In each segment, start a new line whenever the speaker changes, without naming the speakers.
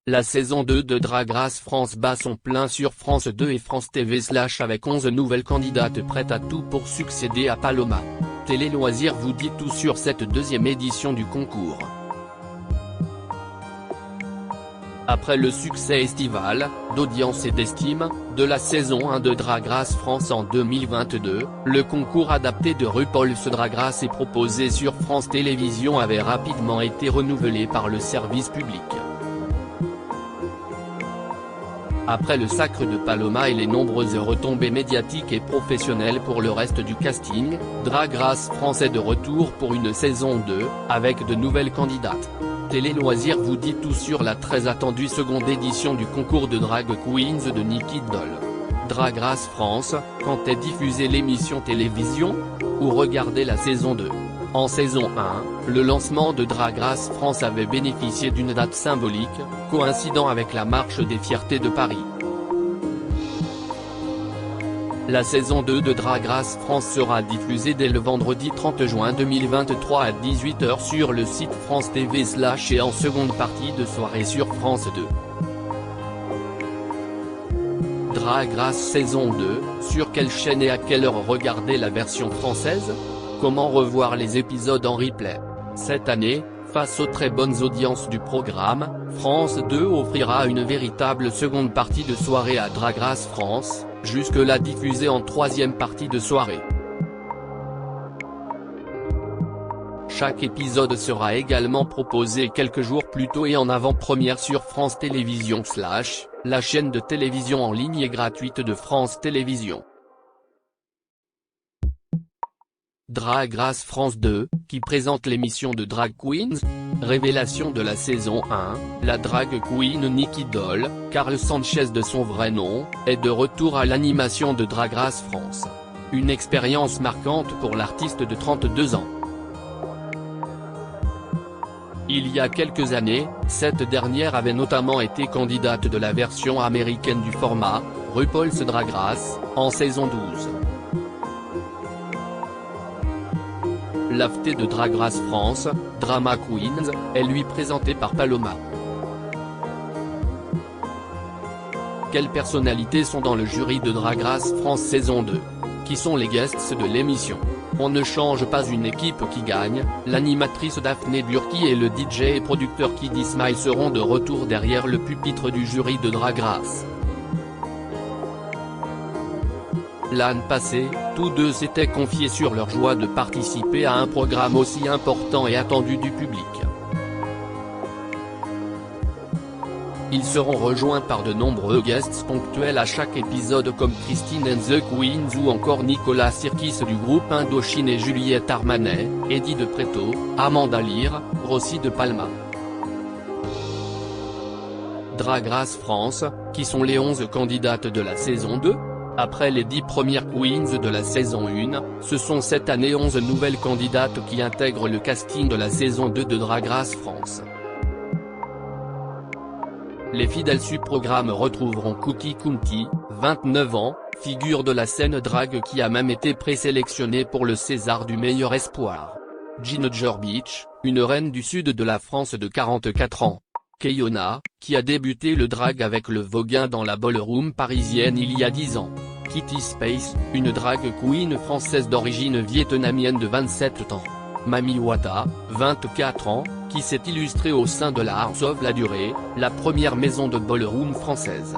La saison 2 de Drag Race France bat son plein sur France 2 et France TV / avec 11 nouvelles candidates prêtes à tout pour succéder à Paloma. Télé Loisirs vous dit tout sur cette deuxième édition du concours. Après le succès estival, d'audience et d'estime, de la saison 1 de Drag Race France en 2022, le concours adapté de RuPaul's Drag Race et proposé sur France Télévisions avait rapidement été renouvelé par le service public. Après le sacre de Paloma et les nombreuses retombées médiatiques et professionnelles pour le reste du casting, Drag Race France est de retour pour une saison 2, avec de nouvelles candidates. Télé Loisirs vous dit tout sur la très attendue seconde édition du concours de Drag Queens de Nicky Doll. Drag Race France, quand est diffusée l'émission télévision ? Ou regardez la saison 2 ? En saison 1, le lancement de Drag Race France avait bénéficié d'une date symbolique, coïncidant avec la Marche des Fiertés de Paris. La saison 2 de Drag Race France sera diffusée dès le vendredi 30 juin 2023 à 18 h sur le site France TV / et en seconde partie de soirée sur France 2. Drag Race saison 2, sur quelle chaîne et à quelle heure regarder la version française ? Comment revoir les épisodes en replay ? Cette année, face aux très bonnes audiences du programme, France 2 offrira une véritable seconde partie de soirée à Drag Race France, jusque-là diffusée en troisième partie de soirée. Chaque épisode sera également proposé quelques jours plus tôt et en avant-première sur France Télévisions / la chaîne de télévision en ligne et gratuite de France Télévisions. Drag Race France 2, qui présente l'émission de Drag Queens. Révélation de la saison 1, la drag queen Nicky Doll, Carl Sanchez de son vrai nom, est de retour à l'animation de Drag Race France. Une expérience marquante pour l'artiste de 32 ans. Il y a quelques années, cette dernière avait notamment été candidate de la version américaine du format, RuPaul's Drag Race, en saison 12. L'AFT de Drag Race France, Drama Queens, est lui présenté par Paloma. Quelles personnalités sont dans le jury de Drag Race France saison 2 ? Qui sont les guests de l'émission ? On ne change pas une équipe qui gagne, l'animatrice Daphné Burki et le DJ et producteur Kid Smile seront de retour derrière le pupitre du jury de Drag Race. L'année passée, tous deux s'étaient confiés sur leur joie de participer à un programme aussi important et attendu du public. Ils seront rejoints par de nombreux guests ponctuels à chaque épisode comme Christine and the Queens ou encore Nicolas Sirkis du groupe Indochine et Juliette Armanet, Eddie de Pretto, Amanda Lear, Rossi de Palma. Drag Race France, qui sont les 11 candidates de la saison 2 ? Après les 10 premières queens de la saison 1, ce sont cette année 11 nouvelles candidates qui intègrent le casting de la saison 2 de Drag Race France. Les fidèles du programme retrouveront Cookie County, 29 ans, figure de la scène drag qui a même été présélectionnée pour le César du meilleur espoir. Ginger Beach, une reine du sud de la France de 44 ans. Keyona, qui a débuté le drag avec le Voguin dans la ballroom parisienne il y a 10 ans. Kitty Space, une drag queen française d'origine vietnamienne de 27 ans. Mami Wata, 24 ans, qui s'est illustrée au sein de la House of la Durée, la première maison de ballroom française.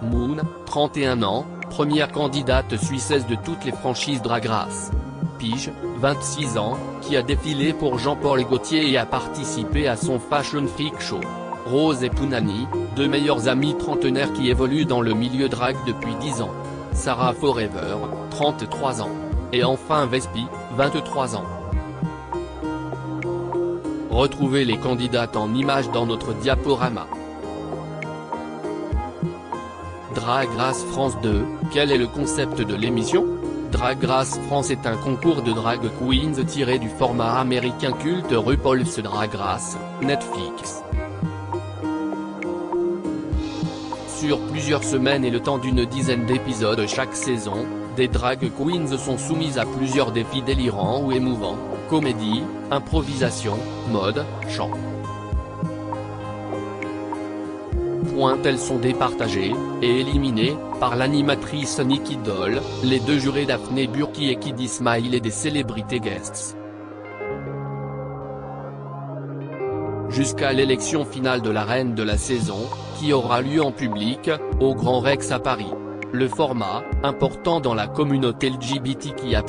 Moon, 31 ans, première candidate suissesse de toutes les franchises Drag Race. Pige, 26 ans, qui a défilé pour Jean-Paul Gaultier et a participé à son Fashion Freak Show. Rose et Pounani, deux meilleures amies trentenaires qui évoluent dans le milieu drag depuis 10 ans. Sarah Forever, 33 ans. Et enfin Vespi, 23 ans. Retrouvez les candidates en images dans notre diaporama. Drag Race France 2, quel est le concept de l'émission ? Drag Race France est un concours de drag queens tiré du format américain culte RuPaul's Drag Race, Netflix. Sur plusieurs semaines et le temps d'une dizaine d'épisodes chaque saison, des drag queens sont soumises à plusieurs défis délirants ou émouvants, comédie, improvisation, mode, chant. Elles sont départagées, et éliminées, par l'animatrice Nikki Doll, les deux jurés Daphné Burki et Kid Ismail et des célébrités guests. Jusqu'à l'élection finale de la reine de la saison, qui aura lieu en public, au Grand Rex à Paris. Le format, important dans la communauté LGBTQIA+,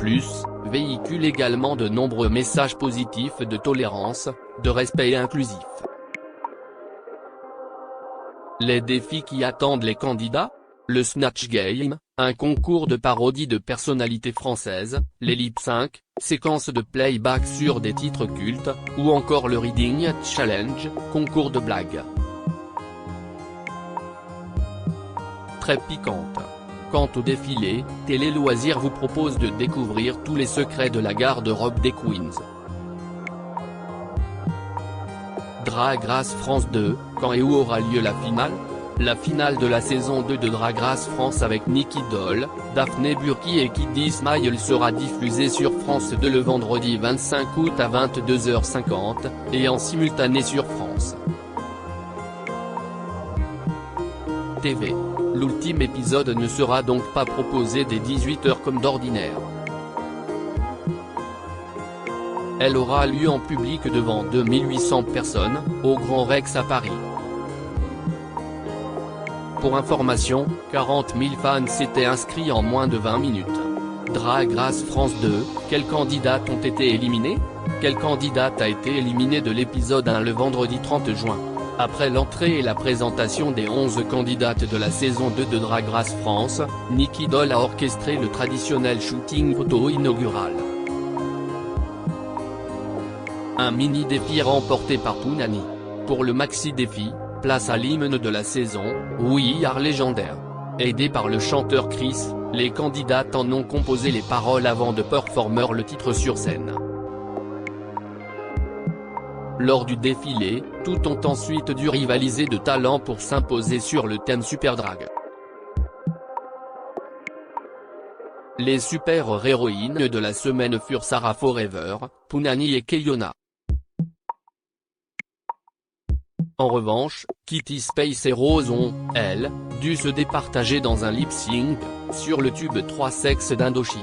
véhicule également de nombreux messages positifs de tolérance, de respect et inclusif. Les défis qui attendent les candidats ? Le Snatch Game, un concours de parodie de personnalités françaises, les lip-sync, séquences de playback sur des titres cultes, ou encore le Reading Challenge, concours de blagues. Très piquante. Quant au défilé, Télé Loisirs vous propose de découvrir tous les secrets de la garde-robe des Queens. Drag Race France 2, quand et où aura lieu la finale ? La finale de la saison 2 de Drag Race France avec Nikki Doll, Daphné Burki et Kid Ismail sera diffusée sur France 2 le vendredi 25 août à 22h50, et en simultané sur France TV. L'ultime épisode ne sera donc pas proposé dès 18h comme d'ordinaire. Elle aura lieu en public devant 2800 personnes, au Grand Rex à Paris. Pour information, 40 000 fans s'étaient inscrits en moins de 20 minutes. Drag Race France 2, quelles candidates ont été éliminées ? Quelle candidate a été éliminée de l'épisode 1 le vendredi 30 juin ? Après l'entrée et la présentation des 11 candidates de la saison 2 de Drag Race France, Nikki Doll a orchestré le traditionnel shooting photo inaugural. Un mini-défi remporté par Pounani. Pour le maxi-défi, place à l'hymne de la saison, We Are légendaire. Aidés par le chanteur Chris, les candidates en ont composé les paroles avant de performer le titre sur scène. Lors du défilé, toutes ont ensuite dû rivaliser de talent pour s'imposer sur le thème Super Drag. Les super-héroïnes de la semaine furent Sarah Forever, Pounani et Keyona. En revanche, Kitty Space et Rose ont, elles, dû se départager dans un lip-sync, sur le tube 3 Sexes d'Indochine.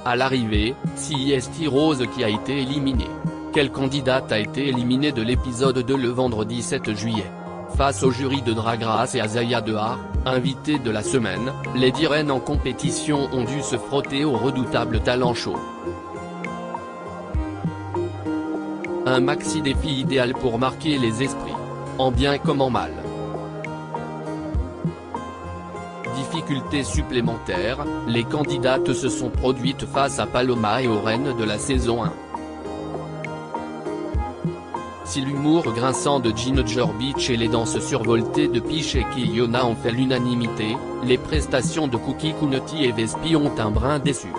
À l'arrivée, CIST Rose qui a été éliminée. Quelle candidate a été éliminée de l'épisode 2 le vendredi 7 juillet ? Face au jury de Drag Race et à Zaya Dehar, invitée de la semaine, les 10 reines en compétition ont dû se frotter au redoutable talent show. Un maxi-défi idéal pour marquer les esprits, en bien comme en mal. Difficultés supplémentaires, les candidates se sont produites face à Paloma et aux reines de la saison 1. Si l'humour grinçant de Ginger Beach et les danses survoltées de Peach et Keyona ont fait l'unanimité, les prestations de Cookie Kunti et Vespi ont un brin déçu.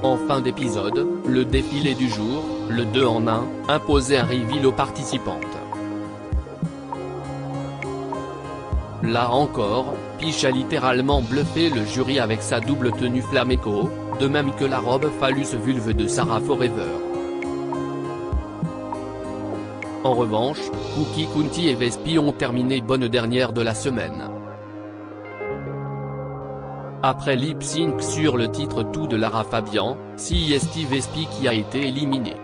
En fin d'épisode, le défilé du jour, le 2 en 1, imposait un reveal aux participantes. Là encore, Peach a littéralement bluffé le jury avec sa double tenue flamenco, de même que la robe phallus vulve de Sarah Forever. En revanche, Cookie Kunti et Vespi ont terminé bonne dernière de la semaine. Après lip sync sur le titre Tout de Lara Fabian, CIST Vespi qui a été éliminé.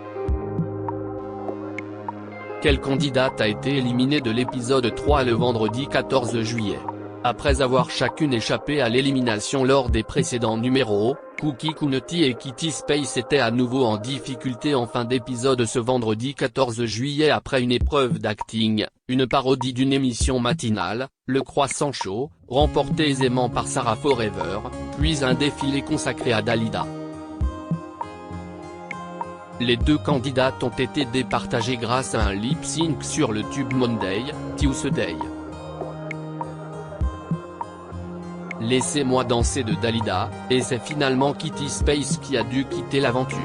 Quelle candidate a été éliminée de l'épisode 3 le vendredi 14 juillet ? Après avoir chacune échappé à l'élimination lors des précédents numéros, Cookie Kunti et Kitty Space étaient à nouveau en difficulté en fin d'épisode ce vendredi 14 juillet après une épreuve d'acting, une parodie d'une émission matinale, Le Croissant Show, remportée aisément par Sarah Forever, puis un défilé consacré à Dalida. Les deux candidates ont été départagées grâce à un lip-sync sur le tube Monday, Tuesday. Laissez-moi danser de Dalida, et c'est finalement Kitty Space qui a dû quitter l'aventure.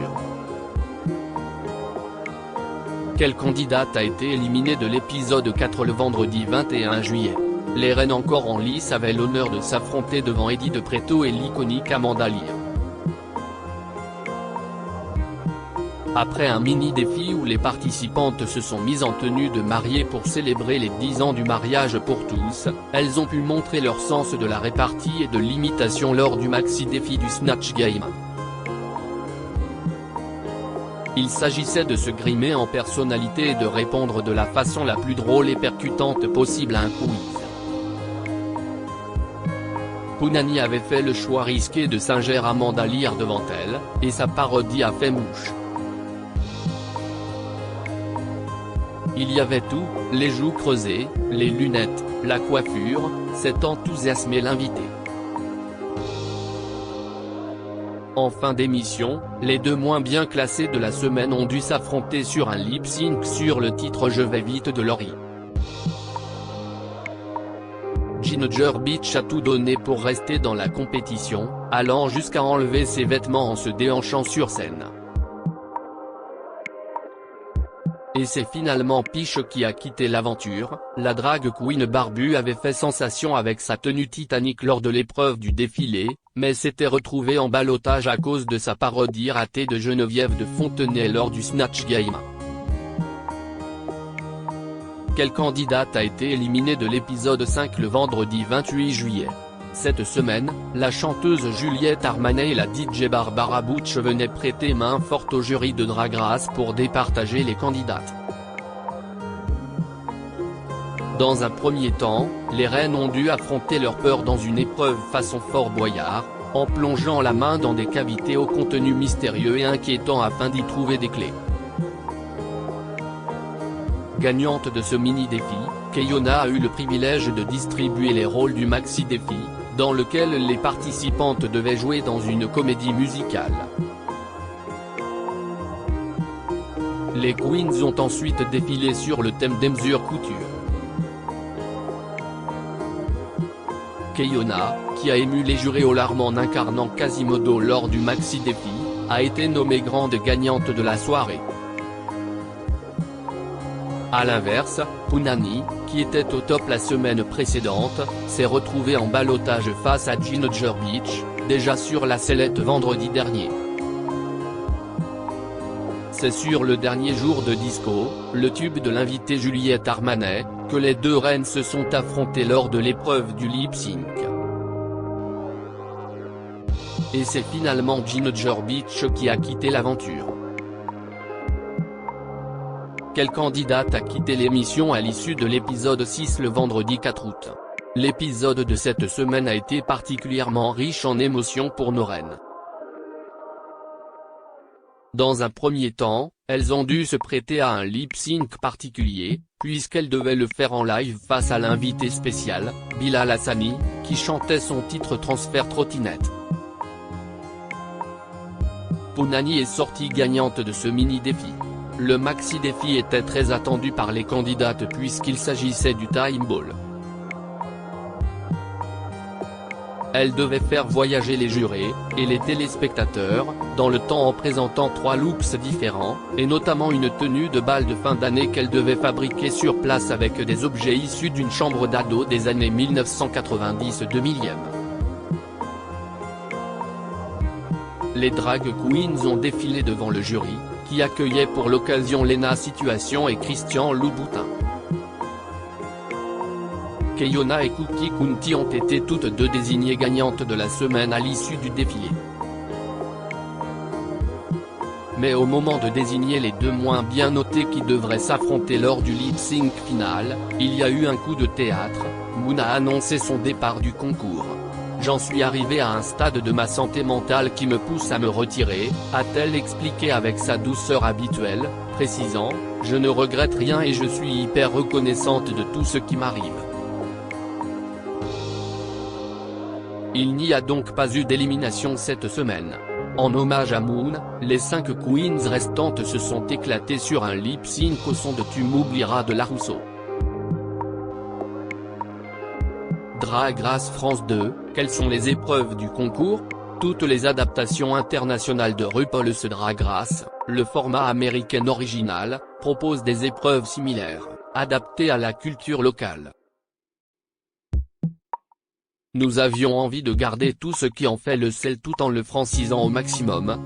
Quelle candidate a été éliminée de l'épisode 4 le vendredi 21 juillet ? Les reines encore en lice avaient l'honneur de s'affronter devant Eddie de Pretto et l'iconique Amanda Lear. Après un mini-défi où les participantes se sont mises en tenue de mariée pour célébrer les 10 ans du mariage pour tous, elles ont pu montrer leur sens de la répartie et de l'imitation lors du maxi-défi du Snatch Game. Il s'agissait de se grimer en personnalité et de répondre de la façon la plus drôle et percutante possible à un quiz. Pounani avait fait le choix risqué de singer Amanda Lear devant elle, et sa parodie a fait mouche. Il y avait tout, les joues creusées, les lunettes, la coiffure, c'est enthousiasmé l'invité. En fin d'émission, les deux moins bien classés de la semaine ont dû s'affronter sur un lip-sync sur le titre Je vais vite de Laurie. Ginger Beach a tout donné pour rester dans la compétition, allant jusqu'à enlever ses vêtements en se déhanchant sur scène. Et c'est finalement Peach qui a quitté l'aventure. La drag queen barbue avait fait sensation avec sa tenue Titanic lors de l'épreuve du défilé, mais s'était retrouvée en ballottage à cause de sa parodie ratée de Geneviève de Fontenay lors du Snatch Game. Quelle candidate a été éliminée de l'épisode 5 le vendredi 28 juillet? Cette semaine, la chanteuse Juliette Armanet et la DJ Barbara Butch venaient prêter main forte au jury de Drag Race pour départager les candidates. Dans un premier temps, les reines ont dû affronter leur peur dans une épreuve façon Fort Boyard, en plongeant la main dans des cavités au contenu mystérieux et inquiétant afin d'y trouver des clés. Gagnante de ce mini-défi, Keyona a eu le privilège de distribuer les rôles du maxi-défi, dans lequel les participantes devaient jouer dans une comédie musicale. Les queens ont ensuite défilé sur le thème des mesures couture. Keyona, qui a ému les jurés aux larmes en incarnant Quasimodo lors du maxi-défi, a été nommée grande gagnante de la soirée. A l'inverse, Pounani, qui était au top la semaine précédente, s'est retrouvée en ballottage face à Ginger Beach, déjà sur la sellette vendredi dernier. C'est sur le dernier jour de disco, le tube de l'invitée Juliette Armanet, que les deux reines se sont affrontées lors de l'épreuve du lip-sync. Et c'est finalement Ginger Beach qui a quitté l'aventure. Quelle candidate a quitté l'émission à l'issue de l'épisode 6 le vendredi 4 août? L'épisode de cette semaine a été particulièrement riche en émotions pour nos reines. Dans un premier temps, elles ont dû se prêter à un lip-sync particulier, puisqu'elles devaient le faire en live face à l'invité spécial, Bilal Hassani, qui chantait son titre Transfert Trottinette. Pounani est sortie gagnante de ce mini-défi. Le maxi-défi était très attendu par les candidates puisqu'il s'agissait du Time Ball. Elle devait faire voyager les jurés, et les téléspectateurs, dans le temps en présentant 3 looks différents, et notamment une tenue de bal de fin d'année qu'elle devait fabriquer sur place avec des objets issus d'une chambre d'ado des années 1990-2000. Les drag queens ont défilé devant le jury, qui accueillait pour l'occasion Lena Situation et Christian Louboutin. Keyona et Cookie County ont été toutes deux désignées gagnantes de la semaine à l'issue du défilé. Mais au moment de désigner les deux moins bien notés qui devraient s'affronter lors du lip-sync final, il y a eu un coup de théâtre. Moon a annoncé son départ du concours. J'en suis arrivée à un stade de ma santé mentale qui me pousse à me retirer, a-t-elle expliqué avec sa douceur habituelle, précisant « Je ne regrette rien et je suis hyper reconnaissante de tout ce qui m'arrive ». Il n'y a donc pas eu d'élimination cette semaine. En hommage à Moon, les 5 queens restantes se sont éclatées sur un lip-sync au son de Tu m'oublieras de La Rousseau. Drag Race France 2, quelles sont les épreuves du concours? Toutes les adaptations internationales de RuPaul's Drag Race, le format américain original, proposent des épreuves similaires, adaptées à la culture locale. Nous avions envie de garder tout ce qui en fait le sel tout en le francisant au maximum.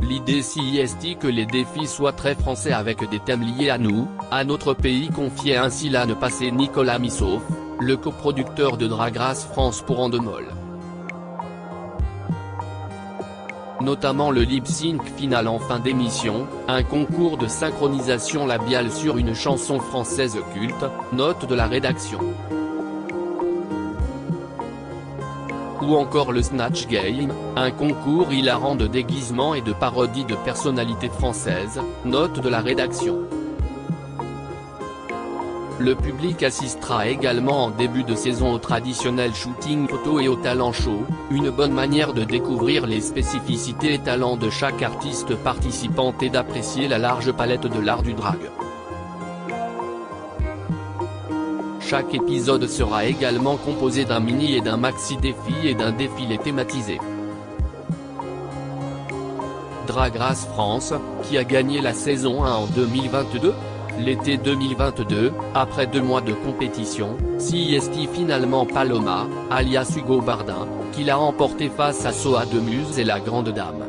L'idée CIST que les défis soient très français avec des thèmes liés à nous, à notre pays, confiait ainsi l'âne passé Nicolas Missouf, le coproducteur de Drag Race France pour Endemol. Notamment le lip-sync final en fin d'émission, un concours de synchronisation labiale sur une chanson française culte, note de la rédaction. Ou encore le Snatch Game, un concours hilarant de déguisement et de parodie de personnalités françaises, note de la rédaction. Le public assistera également en début de saison au traditionnel shooting photo et au talent show, une bonne manière de découvrir les spécificités et talents de chaque artiste participante et d'apprécier la large palette de l'art du drag. Chaque épisode sera également composé d'un mini et d'un maxi défi et d'un défilé thématisé. Drag Race France, qui a gagné la saison 1 en 2022. L'été 2022, après 2 mois de compétition, CIST finalement Paloma, alias Hugo Bardin, qui l'a remporté face à Soa de Muse et la Grande Dame.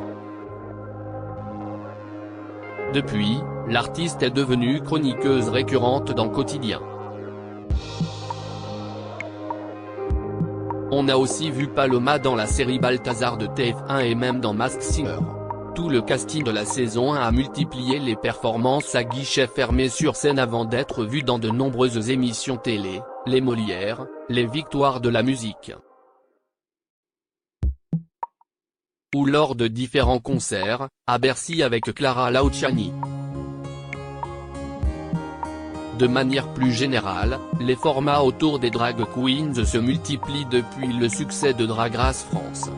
Depuis, l'artiste est devenue chroniqueuse récurrente dans Quotidien. On a aussi vu Paloma dans la série Balthazar de TF1 et même dans Masked Singer. Tout le casting de la saison 1 a multiplié les performances à guichet fermé sur scène avant d'être vu dans de nombreuses émissions télé, les Molières, les Victoires de la musique, ou lors de différents concerts, à Bercy avec Clara Luciani. De manière plus générale, les formats autour des drag queens se multiplient depuis le succès de Drag Race France.